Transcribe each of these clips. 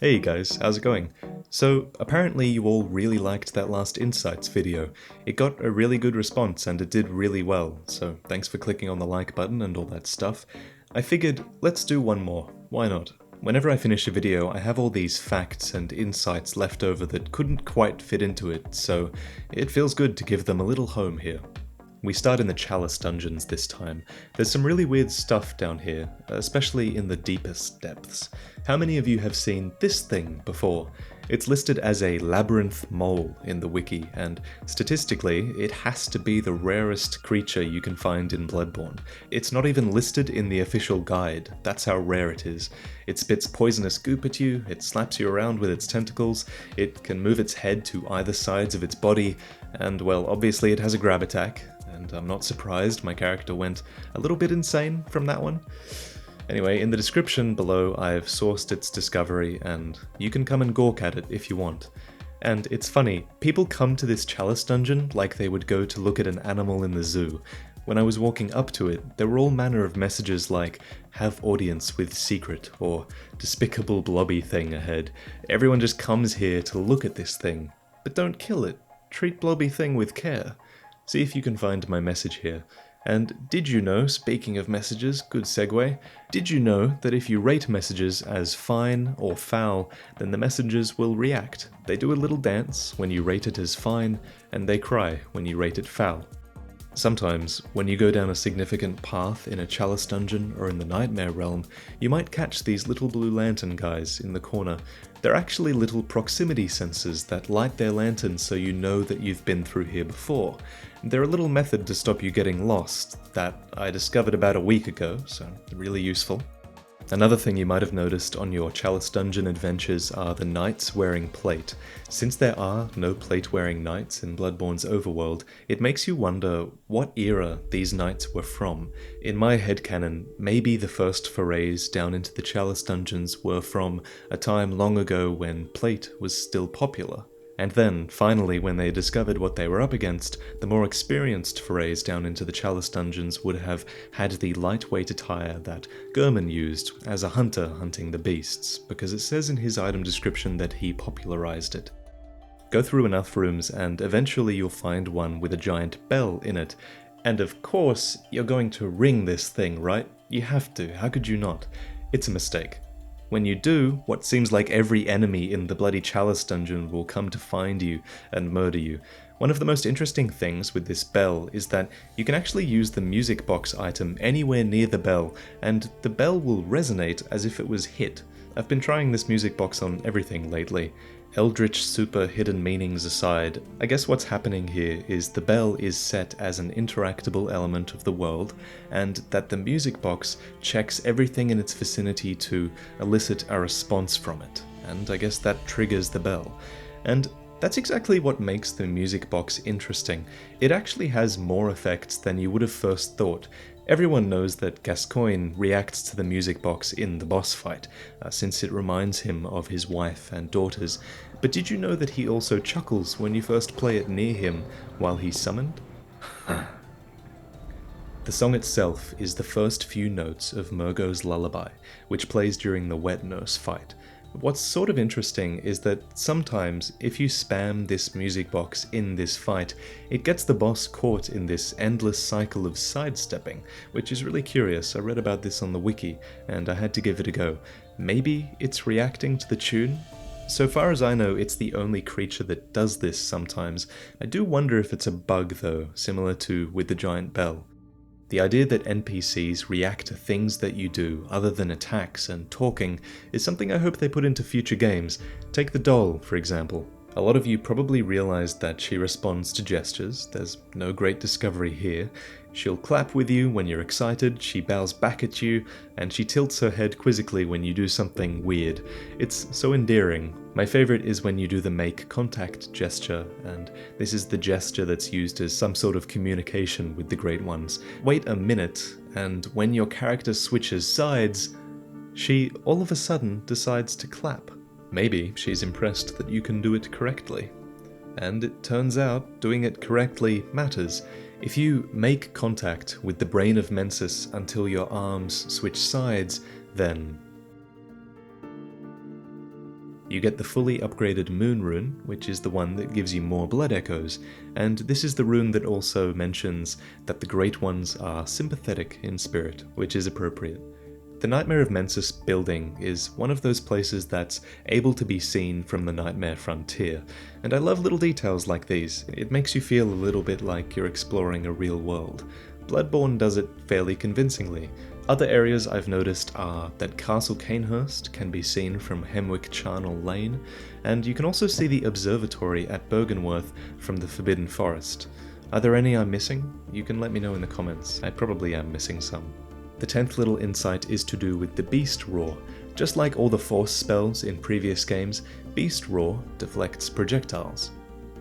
Hey guys, how's it going? So, apparently you all really liked that last Insights video. It got a really good response and it did really well, so thanks for clicking on the like button and all that stuff. I figured, let's do one more, why not? Whenever I finish a video, I have all these facts and insights left over that couldn't quite fit into it, so it feels good to give them a little home here. We start in the Chalice dungeons this time. There's some really weird stuff down here, especially in the deepest depths. How many of you have seen this thing before? It's listed as a Labyrinth Mole in the wiki, and statistically, it has to be the rarest creature you can find in Bloodborne. It's not even listed in the official guide, that's how rare it is. It spits poisonous goop at you, it slaps you around with its tentacles, it can move its head to either sides of its body, and well, obviously it has a grab attack. And I'm not surprised my character went a little bit insane from that one. Anyway, in the description below I've sourced its discovery and you can come and gawk at it if you want. And it's funny, people come to this Chalice dungeon like they would go to look at an animal in the zoo. When I was walking up to it, there were all manner of messages like, have audience with secret, or despicable blobby thing ahead. Everyone just comes here to look at this thing. But don't kill it. Treat blobby thing with care. See if you can find my message here. And did you know, speaking of messages, good segue, did you know that if you rate messages as fine or foul, then the messages will react? They do a little dance when you rate it as fine, and they cry when you rate it foul. Sometimes, when you go down a significant path in a Chalice dungeon or in the Nightmare Realm, you might catch these little blue lantern guys in the corner. They're actually little proximity sensors that light their lanterns so you know that you've been through here before. They're a little method to stop you getting lost that I discovered about a week ago, so really useful. Another thing you might have noticed on your Chalice dungeon adventures are the knights wearing plate. Since there are no plate-wearing knights in Bloodborne's overworld, it makes you wonder what era these knights were from. In my headcanon, maybe the first forays down into the Chalice dungeons were from a time long ago when plate was still popular. And then, finally, when they discovered what they were up against, the more experienced forays down into the Chalice dungeons would have had the lightweight attire that Gurman used as a hunter hunting the beasts, because it says in his item description that he popularized it. Go through enough rooms and eventually you'll find one with a giant bell in it. And of course, you're going to ring this thing, right? You have to, how could you not? It's a mistake. When you do, what seems like every enemy in the bloody Chalice dungeon will come to find you and murder you. One of the most interesting things with this bell is that you can actually use the music box item anywhere near the bell, and the bell will resonate as if it was hit. I've been trying this music box on everything lately. Eldritch super hidden meanings aside, I guess what's happening here is the bell is set as an interactable element of the world, and that the music box checks everything in its vicinity to elicit a response from it, and I guess that triggers the bell. And that's exactly what makes the music box interesting. It actually has more effects than you would have first thought. Everyone knows that Gascoigne reacts to the music box in the boss fight, since it reminds him of his wife and daughters. But did you know that he also chuckles when you first play it near him while he's summoned? The song itself is the first few notes of Murgo's lullaby, which plays during the Wet Nurse fight. What's sort of interesting is that sometimes, if you spam this music box in this fight, it gets the boss caught in this endless cycle of sidestepping, which is really curious. I read about this on the wiki, and I had to give it a go. Maybe it's reacting to the tune? So far as I know, it's the only creature that does this sometimes. I do wonder if it's a bug though, similar to with the giant bell. The idea that NPCs react to things that you do other than attacks and talking is something I hope they put into future games. Take the doll, for example. A lot of you probably realized that she responds to gestures. There's no great discovery here. She'll clap with you when you're excited, she bows back at you, and she tilts her head quizzically when you do something weird. It's so endearing. My favorite is when you do the make contact gesture, and this is the gesture that's used as some sort of communication with the Great Ones. Wait a minute, and when your character switches sides, she all of a sudden decides to clap. Maybe she's impressed that you can do it correctly. And it turns out doing it correctly matters. If you make contact with the brain of Mensis until your arms switch sides, then You get the fully upgraded Moon rune, which is the one that gives you more blood echoes, and this is the rune that also mentions that the Great Ones are sympathetic in spirit, which is appropriate. The Nightmare of Mensis building is one of those places that's able to be seen from the Nightmare Frontier, and I love little details like these. It makes you feel a little bit like you're exploring a real world. Bloodborne does it fairly convincingly. Other areas I've noticed are that Castle Cainhurst can be seen from Hemwick Charnel Lane, and you can also see the observatory at Byrgenwerth from the Forbidden Forest. Are there any I'm missing? You can let me know in the comments. I probably am missing some. The 10th little insight is to do with the Beast Roar. Just like all the Force spells in previous games, Beast Roar deflects projectiles.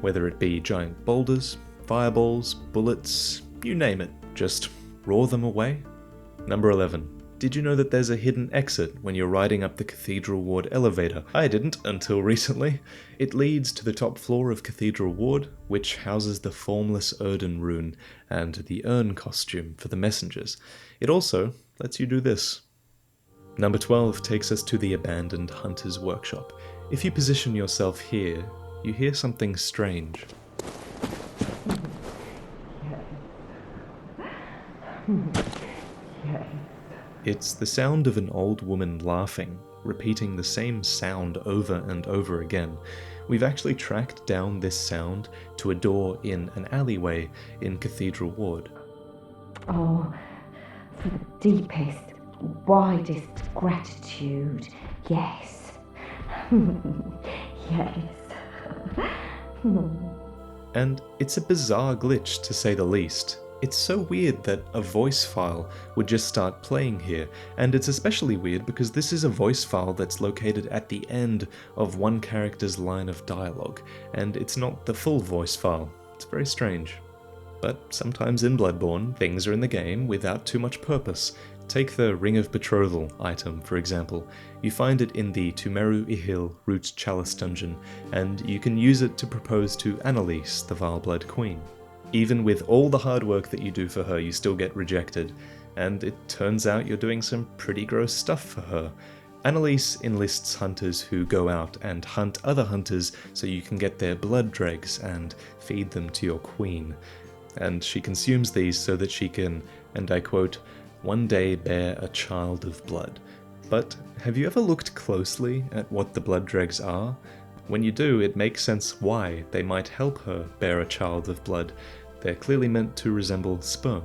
Whether it be giant boulders, fireballs, bullets, you name it, just roar them away. Number 11. Did you know that there's a hidden exit when you're riding up the Cathedral Ward elevator? I didn't until recently. It leads to the top floor of Cathedral Ward, which houses the Formless Erden rune and the urn costume for the messengers. It also lets you do this. Number 12 takes us to the abandoned Hunter's Workshop. If you position yourself here, you hear something strange. It's the sound of an old woman laughing, repeating the same sound over and over again. We've actually tracked down this sound to a door in an alleyway in Cathedral Ward. Oh, for the deepest, widest gratitude, yes. Yes. And it's a bizarre glitch, to say the least. It's so weird that a voice file would just start playing here, and it's especially weird because this is a voice file that's located at the end of one character's line of dialogue, and it's not the full voice file. It's very strange. But sometimes in Bloodborne, things are in the game without too much purpose. Take the Ring of Betrothal item, for example. You find it in the Tumeru Ihil Root Chalice dungeon, and you can use it to propose to Annalise, the Valeblood Queen. Even with all the hard work that you do for her, you still get rejected, and it turns out you're doing some pretty gross stuff for her. Annalise enlists hunters who go out and hunt other hunters so you can get their blood dregs and feed them to your queen. And she consumes these so that she can, and I quote, one day bear a child of blood. But have you ever looked closely at what the blood dregs are? When you do, it makes sense why they might help her bear a child of blood. They're clearly meant to resemble sperm.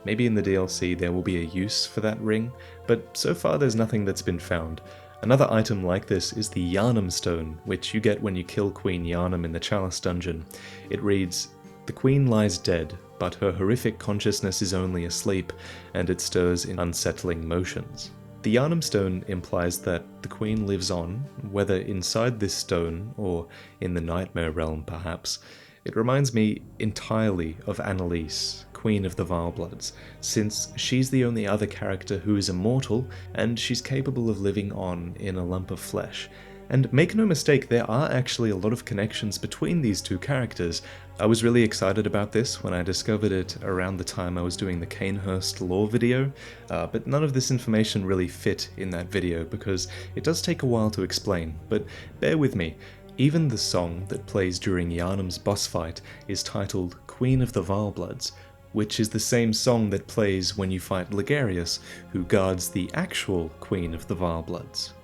Maybe in the DLC there will be a use for that ring, but so far there's nothing that's been found. Another item like this is the Yharnam stone, which you get when you kill Queen Yharnam in the Chalice dungeon. It reads, "The queen lies dead, but her horrific consciousness is only asleep, and it stirs in unsettling motions." The Yharnam stone implies that the queen lives on, whether inside this stone or in the nightmare realm perhaps. It reminds me entirely of Annalise, Queen of the Valbloods, since she's the only other character who is immortal and she's capable of living on in a lump of flesh. And make no mistake, there are actually a lot of connections between these two characters. I was really excited about this when I discovered it around the time I was doing the Cainhurst lore video, but none of this information really fit in that video because it does take a while to explain, but bear with me. Even the song that plays during Yharnam's boss fight is titled Queen of the Valbloods, which is the same song that plays when you fight Ligarius, who guards the actual Queen of the Valbloods.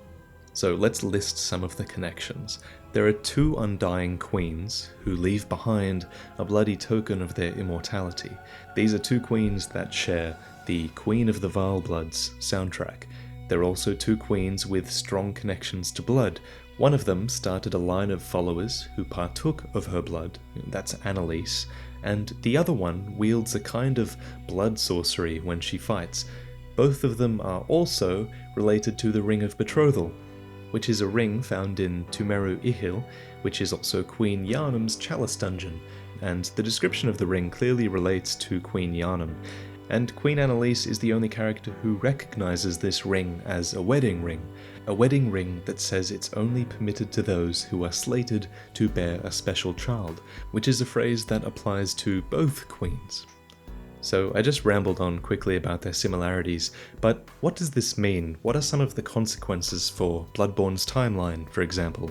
So let's list some of the connections. There are two undying queens who leave behind a bloody token of their immortality. These are two queens that share the Queen of the Valbloods soundtrack. There are also two queens with strong connections to blood. One of them started a line of followers who partook of her blood, that's Annalise, and the other one wields a kind of blood sorcery when she fights. Both of them are also related to the Ring of Betrothal, which is a ring found in Tumeru Ihil, which is also Queen Yharnam's Chalice dungeon, and the description of the ring clearly relates to Queen Yharnam. And Queen Annalise is the only character who recognizes this ring as a wedding ring that says it's only permitted to those who are slated to bear a special child, which is a phrase that applies to both queens. So I just rambled on quickly about their similarities, but what does this mean? What are some of the consequences for Bloodborne's timeline, for example?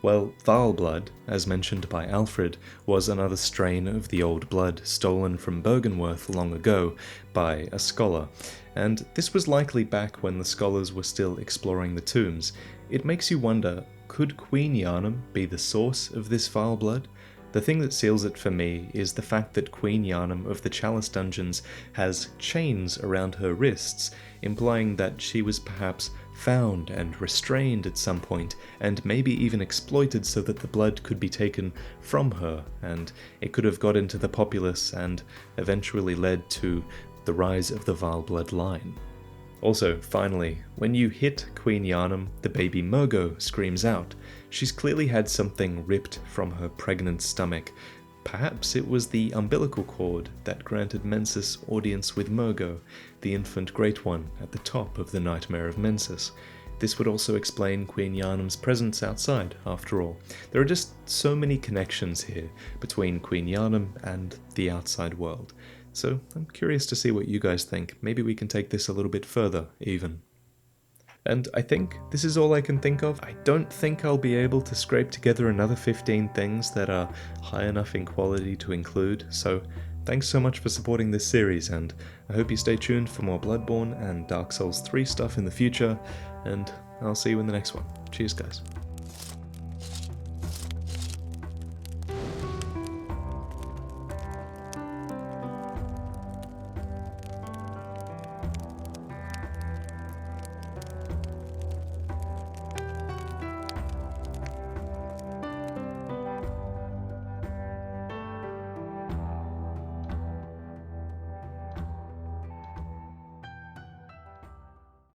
Well, Vaal blood, as mentioned by Alfred, was another strain of the old blood stolen from Byrgenwerth long ago by a scholar, and this was likely back when the scholars were still exploring the tombs. It makes you wonder, could Queen Yharnam be the source of this Vaal blood? The thing that seals it for me is the fact that Queen Yharnam of the Chalice Dungeons has chains around her wrists, implying that she was perhaps found and restrained at some point, and maybe even exploited so that the blood could be taken from her, and it could have got into the populace and eventually led to the rise of the Vaal blood line. Also, finally, when you hit Queen Yharnam, the baby Mergo screams out. She's clearly had something ripped from her pregnant stomach. Perhaps it was the umbilical cord that granted Mensis audience with Mergo, the infant Great One at the top of the Nightmare of Mensis. This would also explain Queen Yharnam's presence outside, after all. There are just so many connections here between Queen Yharnam and the outside world. So I'm curious to see what you guys think. Maybe we can take this a little bit further, even. And I think this is all I can think of. I don't think I'll be able to scrape together another 15 things that are high enough in quality to include, so thanks so much for supporting this series, and I hope you stay tuned for more Bloodborne and Dark Souls 3 stuff in the future, and I'll see you in the next one. Cheers, guys.